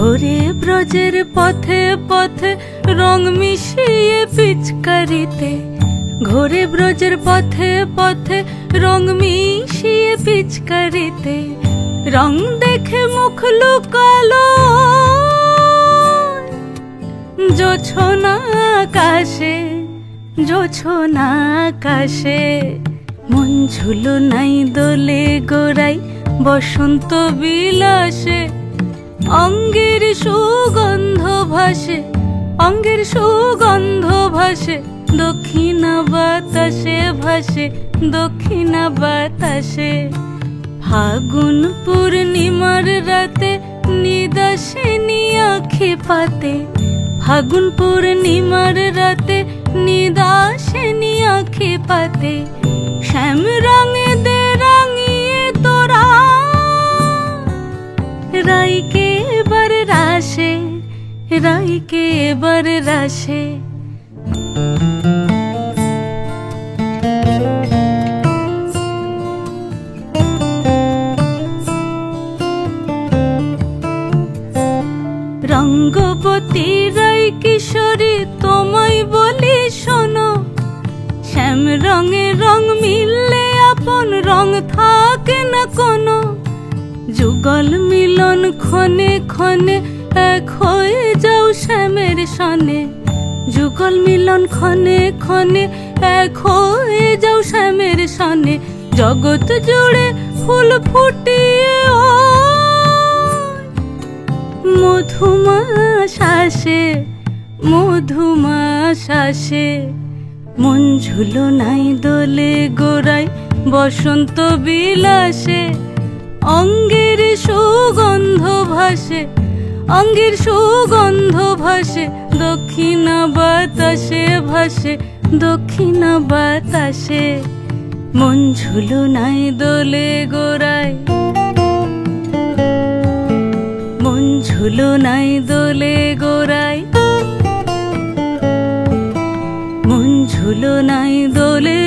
ঘোরে ব্রজের পথে পথে রং মিশিয়ে পিচকারিতে, ঘোরে ব্রজের পথে পথে রং মিশিয়ে পিচকারিতে, রং দেখে মুখ লুকালো জোছনা আকাশে, জোছনা আকাশে। মন ঝুলো নাই দোলে গোড়াই বসন্ত বিলাসে, অঙ্গের সুগন্ধ ভাসে, অঙ্গের সুগন্ধ ভাসে, দক্ষিণা বাতাসে ভাসে, দক্ষিণা বাতাসে। ফাগুন পূর্ণিমার রাতে নিদাসিনী আঁখি পাতে, ফাগুন পূর্ণিমার রাতে নিদাসিনী আঁখি পাতে। শ্যাম রঙে দে রাঙিয়ে তোরা রাইকে এবার রাশে, রাইকে এবার রাশে। রঙ্গবতী রাই কিশোরী তোমায় বলি শোনো, শ্যাম রঙে রং মিললে আপন রং থাকে না কোনো। যুগল মিলন ক্ষণে ক্ষণে এক হয়ে যাও শ্যামের সনে, যুগল মিলন ক্ষণে ক্ষণে এক হয়ে যাও শ্যামের সনে। জগৎ জুড়ে ফুল ফুটিয়ে ও মধুমাশাসে, মধুমাশাসে। মন ঝুলো নাই দোলে গোড়াই বসন্ত বিলাসে, অঙ্গের সুগন্ধ ভাসে, অঙ্গের সুগন্ধ ভাসে, দক্ষিণা বাতাসে ভাসে, দক্ষিণা বাতাসে। মন ঝুলো নাই দোলে গোড়াই, মন ঝুলো নাই দোলে গোড়াই, মন ঝুলো নাই দোলে